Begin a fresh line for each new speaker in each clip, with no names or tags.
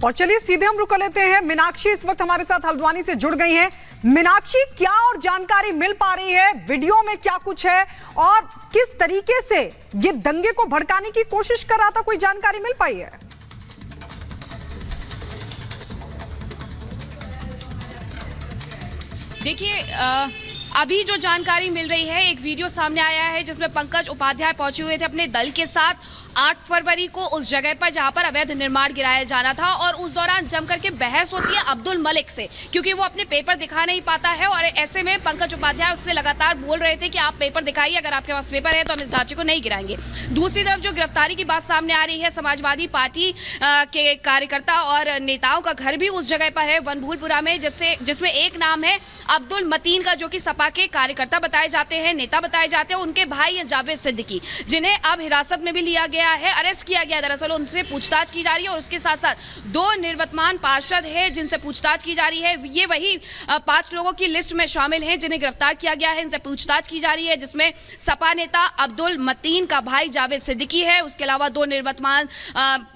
और चलिए सीधे हम रुक लेते हैं। मीनाक्षी इस वक्त हमारे साथ हल्द्वानी से जुड़ गई हैं। मीनाक्षी, क्या और जानकारी मिल पा रही है? वीडियो में क्या कुछ है और किस तरीके से ये दंगे को भड़काने की कोशिश कर रहा था, कोई जानकारी मिल पाई है?
देखिए, अभी जो जानकारी मिल रही है, एक वीडियो सामने आया है जिसमें पंकज उपाध्याय पहुंचे हुए थे अपने दल के साथ 8 फरवरी को उस जगह पर जहां पर अवैध निर्माण गिराया जाना था, और उस दौरान जमकर के बहस होती है अब्दुल मलिक से, क्योंकि वो अपने पेपर दिखा नहीं पाता है। और ऐसे में पंकज उपाध्याय उससे लगातार बोल रहे थे कि आप पेपर दिखाइए, अगर आपके पास पेपर है तो हम इस ढांचे को नहीं गिराएंगे। दूसरी तरफ जो गिरफ्तारी की बात सामने आ रही है, समाजवादी पार्टी के कार्यकर्ता और नेताओं का घर भी उस जगह पर है वनभूलपुरा में, जिसमें एक नाम है अब्दुल मतीन का, जो कि सपा के कार्यकर्ता बताए जाते हैं, नेता बताए जाते हैं। उनके भाई जावेद सिद्दीकी, जिन्हें अब हिरासत में भी लिया गया है, अरेस्ट किया गया। दरअसल उनसे पूछताछ की जा रही है, और उसके साथ साथ 2 निवर्तमान पार्षद हैं जिनसे पूछताछ की जा रही है। ये वही 5 लोगों की लिस्ट में शामिल हैं जिन्हें गिरफ्तार किया गया है, इनसे पूछताछ की जा रही है, जिसमें सपा नेता अब्दुल मतीन का भाई जावेद सिद्दीकी है। उसके अलावा 2 निवर्तमान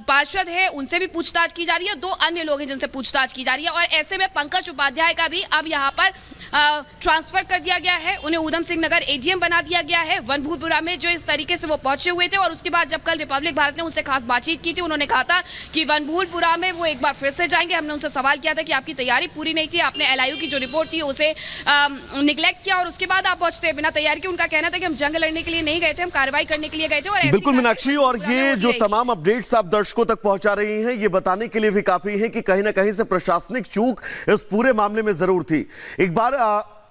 पार्षद है, उनसे भी पूछताछ की जा रही है। 2 अन्य लोग हैं जिनसे पूछताछ की जा रही है। और ऐसे में पंकज उपाध्याय का भी अब यहाँ पर ट्रांसफर कर दिया गया है, उन्हें ऊधम सिंह नगर एडीएम बना दिया गया है वनभूलपुरा में, जो इस तरीके से वो पहुंचे हुए थे। और उसके बाद जब कल रिपब्लिक भारत ने उनसे खास बातचीत की थी, उन्होंने कहा था कि वनभूलपुरा में वो एक बार फिर से जाएंगे। हमने उनसे सवाल किया था कि आपकी तैयारी पूरी नहीं थी, आपने एलआईयू की जो रिपोर्ट थी उसे निगलेक्ट किया और उसके बाद आप पहुंचते बिना तैयारी के। उनका कहना था कि हम जंग लड़ने के लिए नहीं गए थे, हम कार्रवाई करने के लिए गए थे। और
बिल्कुल मीनाक्षी, और ये जो तमाम अपडेट्स आप दर्शकों तक पहुंचा रही हैं, ये बताने के लिए भी काफी है कि कहीं ना कहीं से प्रशासनिक चूक इस पूरे मामले में जरूर थी। एक बार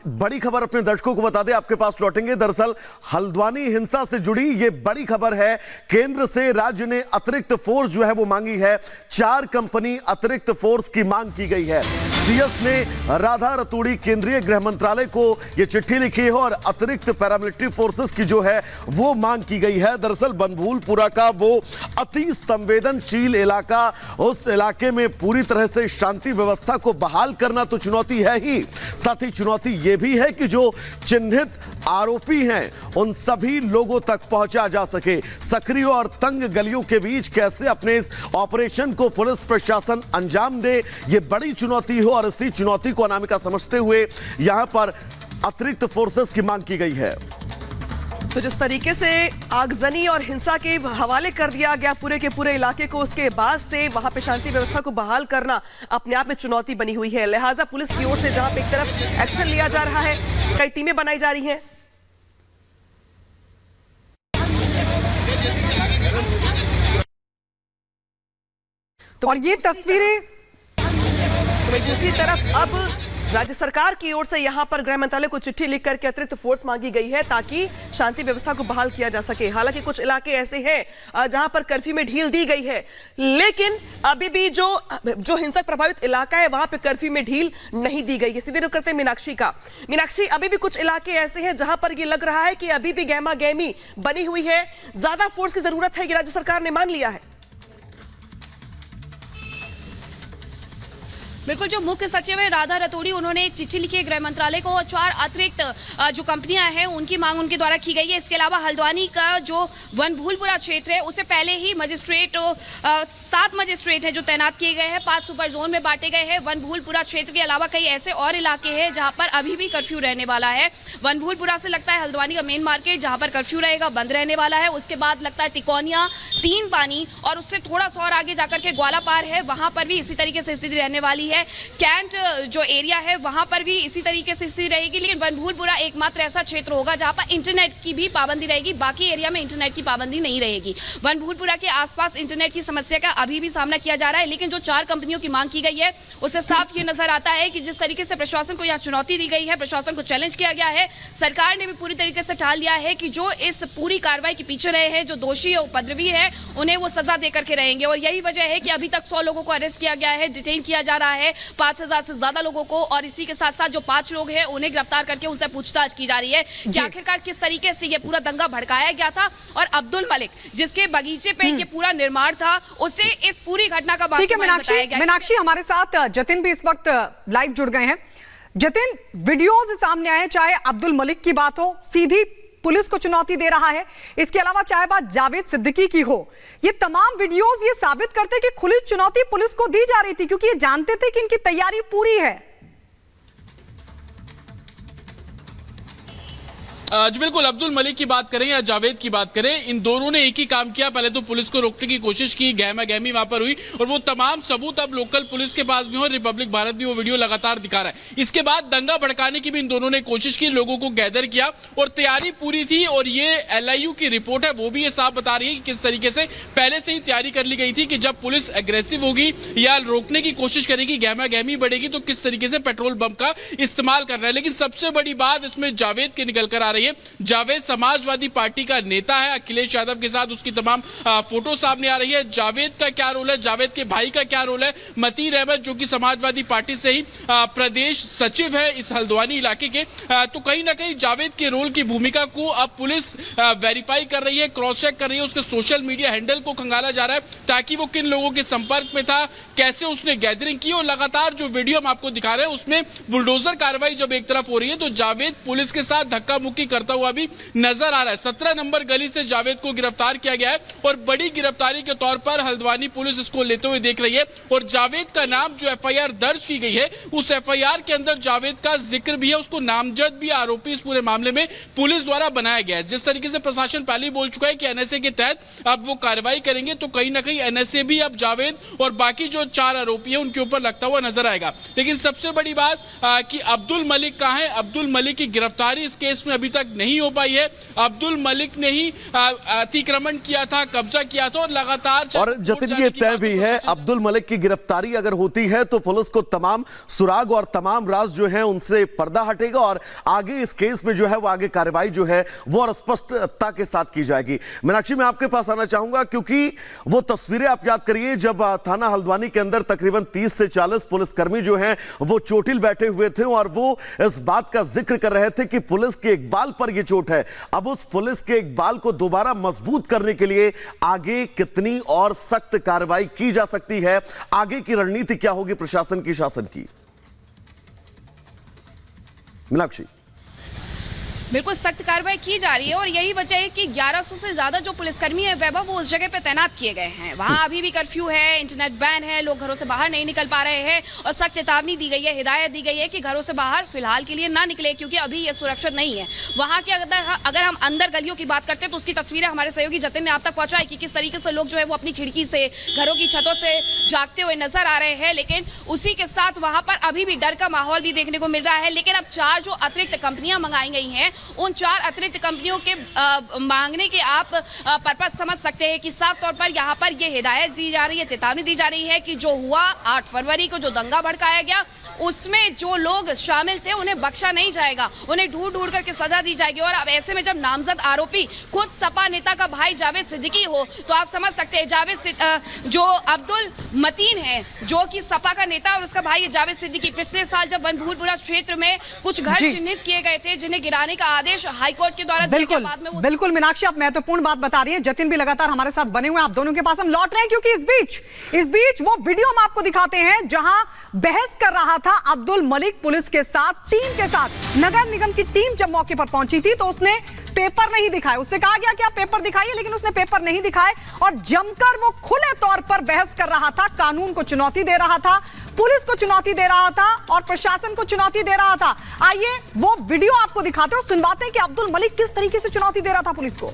बड़ी खबर अपने दर्शकों को बता दें, आपके पास लौटेंगे। दरअसल हल्द्वानी हिंसा से जुड़ी ये बड़ी खबर है। केंद्र से राज्य ने अतिरिक्त फोर्स जो है वो मांगी है। 4 कंपनी अतिरिक्त फोर्स की मांग की गई है। सीएस ने राधा रतूड़ी केंद्रीय गृह मंत्रालय को यह चिट्ठी लिखी है और अतिरिक्त पैरामिलिट्री फोर्सेस की जो है वो मांग की गई है। दरअसल वनभूलपुरा का वो अति संवेदनशील इलाका, उस इलाके में पूरी तरह से शांति व्यवस्था को बहाल करना तो चुनौती है ही, साथ ही चुनौती यह भी है कि जो चिन्हित आरोपी हैं उन सभी लोगों तक पहुंचा जा सके। सक्रिय और तंग गलियों के बीच कैसे अपने इस ऑपरेशन को पुलिस प्रशासन अंजाम दे, यह बड़ी चुनौती हो, और इसी चुनौती को अनामिका समझते हुए यहां पर अतिरिक्त फोर्सेस की मांग की गई है।
तो जिस तरीके से आगजनी और हिंसा के हवाले कर दिया गया पूरे के पूरे इलाके को, उसके बाद से वहां पे शांति व्यवस्था को बहाल करना अपने आप में चुनौती बनी हुई है। लिहाजा पुलिस की ओर से जहां पे एक तरफ एक्शन लिया जा रहा है, कई टीमें बनाई जा रही हैं।
और ये तस्वीरें
तो दूसरी तरफ अब राज्य सरकार की ओर से यहां पर गृह मंत्रालय को चिट्ठी लिख करके अतिरिक्त फोर्स मांगी गई है ताकि शांति व्यवस्था को बहाल किया जा सके। हालांकि कुछ इलाके ऐसे हैं जहां पर कर्फ्यू में ढील दी गई है, लेकिन अभी भी जो हिंसक प्रभावित इलाका है वहां पे कर्फ्यू में ढील नहीं दी गई है। सीधे रुख करते हैं मीनाक्षी का। मीनाक्षी, अभी भी कुछ इलाके ऐसे हैं जहां पर ये लग रहा है कि अभी भी गहमा गहमी बनी हुई है, ज्यादा फोर्स की जरूरत है, ये राज्य सरकार ने मान लिया है।
बिल्कुल, जो मुख्य सचिव है राधा रतूड़ी, उन्होंने एक चिट्ठी लिखी है गृह मंत्रालय को, और 4 अतिरिक्त जो कंपनियां हैं उनकी मांग उनके द्वारा की गई है। इसके अलावा हल्द्वानी का जो वनभूलपुरा क्षेत्र है उससे पहले ही मजिस्ट्रेट 7 मजिस्ट्रेट हैं जो तैनात किए गए हैं, 5 सुपर जोन में बांटे गए हैं। वनभूलपुरा क्षेत्र के अलावा कई ऐसे और इलाके हैं जहां पर अभी भी कर्फ्यू रहने वाला है। वनभूलपुरा से लगता है हल्द्वानी का मेन मार्केट, जहां पर कर्फ्यू रहेगा, बंद रहने वाला है। उसके बाद लगता है तिकोनिया, 3 पानी, और उससे थोड़ा सा और आगे जाकर के ग्वाला पार है, वहां पर भी इसी तरीके से स्थिति रहने वाली है। कैंट जो एरिया है वहां पर भी इसी तरीके से स्थिति रहेगी। लेकिन वनभूलपुरा एकमात्र ऐसा क्षेत्र होगा जहां पर इंटरनेट की भी पाबंदी रहेगी, बाकी एरिया में इंटरनेट की पाबंदी नहीं रहेगी। वनभूलपुरा के आसपास इंटरनेट की समस्या का अभी भी सामना किया जा रहा है, लेकिन जो 4 कंपनियों की मांग की गई है उससे साफ ये नजर आता है कि जिस तरीके से प्रशासन को यह चुनौती दी गई है, प्रशासन को चैलेंज किया गया है, सरकार ने भी पूरी तरीके से ठान लिया है कि जो इस पूरी कार्रवाई के पीछे रहे हैं, जो दोषी है, उपद्रवी है, उन्हें वो सजा देकर के रहेंगे। और यही वजह है कि अभी तक 100 लोगों को अरेस्ट किया गया है, डिटेन किया जा रहा है, 5000 से ज्यादा लोगों को, और इसी के साथ साथ जो 5 लोग हैं उन्हें गिरफ्तार करके उनसे पूछताछ की जा रही है कि आखिरकार किस तरीके से ये पूरा दंगा भड़काया गया था, और अब्दुल मलिक जिसके बगीचे पे ये पूरा निर्माण था, उसे इस पूरी घटना का मास्टरमाइंड बताया गया।
मीनाक्षी, हमारे साथ जतिन भी इस वक्त लाइव जुड़ गए हैं। जतिन, वीडियोज सामने आए, चाहे अब्दुल मलिक की बात हो, सीधी पुलिस को चुनौती दे रहा है। इसके अलावा चाहे बात जावेद सिद्दीकी की हो, ये तमाम वीडियोस ये साबित करते कि खुली चुनौती पुलिस को दी जा रही थी, क्योंकि ये जानते थे कि इनकी तैयारी पूरी है।
जी बिल्कुल, अब्दुल मलिक की बात करें या जावेद की बात करें, इन दोनों ने एक ही काम किया। पहले तो पुलिस को रोकने की कोशिश की, गहमा गहमी वहां पर हुई और वो तमाम सबूत अब लोकल पुलिस के पास भी हो, रिपब्लिक भारत भी वो वीडियो लगातार दिखा रहा है। इसके बाद दंगा भड़काने की भी इन दोनों ने कोशिश की, लोगों को गैदर किया और तैयारी पूरी थी। और ये LIU की रिपोर्ट है, वो भी ये साफ बता रही है कि किस तरीके से पहले से ही तैयारी कर ली गई थी कि जब पुलिस एग्रेसिव होगी या रोकने की कोशिश करेगी, गहमा गहमी बढ़ेगी, तो किस तरीके से पेट्रोल बम का इस्तेमाल करना है। लेकिन सबसे बड़ी बात इसमें जावेद की निकल कर आ रही है। जावेद समाजवादी पार्टी का नेता है, अखिलेश यादव के साथ उसकी तमाम फोटो सामने आ रही है। जावेद का क्या रोल है, जावेद के भाई का क्या रोल है, मतीन अहमद जो कि समाजवादी पार्टी से ही प्रदेश सचिव है इस हल्द्वानी इलाके के, तो कहीं ना कहीं जावेद के रोल की भूमिका को अब पुलिस वेरीफाई कर रही है, क्रॉस चेक कर रही है। उसके सोशल मीडिया हैंडल को खंगाला जा रहा है ताकि वो किन लोगों के संपर्क में था, कैसे उसने गैदरिंग की। और लगातार जो वीडियो हम आपको दिखा रहे हैं उसमें बुलडोजर कार्रवाई जब एक तरफ हो रही है तो जावेद पुलिस के साथ धक्का मुक्की करता हुआ भी नजर आ रहा है। 17 नंबर गली से जावेद को गिरफ्तार किया गया है और बड़ी गिरफ्तारी के तौर पर हल्द्वानी पुलिस इसको लेते हुए देख रही है। और जावेद का नाम जो FIR दर्ज की गई है उस FIR के अंदर जावेद का जिक्र भी है, उसको नामजद भी आरोपी इस पूरे मामले में पुलिस द्वारा बनाया गया है। जिस तरीके से प्रशासन पहले ही बोल चुका है कि NSA के तहत अब वो कार्रवाई करेंगे, तो कहीं ना कहीं NSA भी अब जावेद और बाकी जो 4 आरोपी है उनके ऊपर लगता हुआ नजर आएगा। लेकिन सबसे बड़ी बात कि अब्दुल मलिक कहां है, अब्दुल मलिक की गिरफ्तारी इस केस में अभी तक नहीं हो पाई है। अब्दुल मलिक ने ही अतिक्रमण किया था, कब्जा किया था और लगातार
और जतिन ये तय भी है, अब्दुल मलिक की गिरफ्तारी अगर होती है तो पुलिस को तमाम सुराग और तमाम राज जो है उनसे पर्दा हटेगा और आगे इस केस में जो है वो आगे कार्रवाई जो है वो और स्पष्टता के साथ की जाएगी। मीनाक्षी, मैं आपके पास आना चाहूंगा क्योंकि वो तस्वीरें आप याद करिए जब थाना हल्द्वानी के अंदर तकरीबन 30 से 40 पुलिसकर्मी जो हैं वो चोटिल बैठे हुए थे और वो इस बात का जिक्र कर रहे थे कि पुलिस के इकबाल पर ये चोट है। अब उस पुलिस के इकबाल को दोबारा मजबूत करने के लिए आगे कितनी और सख्त कार्रवाई की जा सकती है, आगे की रणनीति क्या होगी प्रशासन की, शासन की? मीनाक्षी,
बिल्कुल सख्त कार्रवाई की जा रही है और यही वजह है कि 1100 से ज्यादा जो पुलिसकर्मी है वैभव वो उस जगह पे तैनात किए गए हैं। वहां अभी भी कर्फ्यू है, इंटरनेट बैन है, लोग घरों से बाहर नहीं निकल पा रहे हैं और सख्त चेतावनी दी गई है, हिदायत दी गई है कि घरों से बाहर फिलहाल के लिए ना निकले क्योंकि अभी ये सुरक्षित नहीं है। वहां के अगर हम अंदर गलियों की बात करते हैं तो उसकी तस्वीरें हमारे सहयोगी जतिन ने आप तक पहुंचाई कि किस तरीके से लोग जो है वो अपनी खिड़की से, घरों की छतों से जागते हुए नजर आ रहे हैं। लेकिन उसी के साथ वहां पर अभी भी डर का माहौल भी देखने को मिल रहा है। लेकिन अब 4 जो अतिरिक्त कंपनियां मंगाई गई हैं उन 4 अतिरिक्त कंपनियों के मांगने के आप पर्पस समझ सकते हैं कि साफ तौर पर यहाँ पर ये हिदायत दी जा रही है, चेतावनी दी जा रही है कि जो हुआ 8 फरवरी को जो दंगा भड़काया गया उसमें जो लोग शामिल थे उन्हें बख्शा नहीं जाएगा, उन्हें ढूंढ ढूंढ करके सजा दी जाएगी। और अब ऐसे में जब नामजद आरोपी खुद सपा नेता का भाई जावेद सिद्दीकी हो तो आप समझ सकते हैं जो अब्दुल मतीन है जो कि सपा का नेता और उसका भाई जावेद सिद्दीकी पिछले साल जब बनभूलपुरा क्षेत्र में कुछ घर चिन्हित किए गए थे जिन्हें गिराने का आदेश हाईकोर्ट के द्वारा दिया गया, बाद में वो
बिल्कुल मीनाक्षी आप महत्वपूर्ण बात बता रही है। जतिन भी लगातार हमारे साथ बने हुए, आप दोनों के पास हम लौट रहे हैं क्योंकि इस बीच वो वीडियो हम आपको दिखाते हैं जहां बहस कर रहा था अब्दुल मलिक पुलिस के साथ, टीम के साथ। नगर निगम की टीम जब मौके पर पहुंची थी तो उसने पेपर नहीं दिखाए, उससे कहा गया कि आप पेपर दिखाइए, लेकिन उसने पेपर नहीं दिखाए और जमकर वो खुले तौर पर बहस कर रहा था, कानून को चुनौती दे रहा था, पुलिस को चुनौती दे रहा था और प्रशासन को चुनौती दे रहा था। आइए वो वीडियो आपको दिखाते हैं और सुनवाते हैं कि अब्दुल मलिक किस तरीके से चुनौती दे रहा था पुलिस को।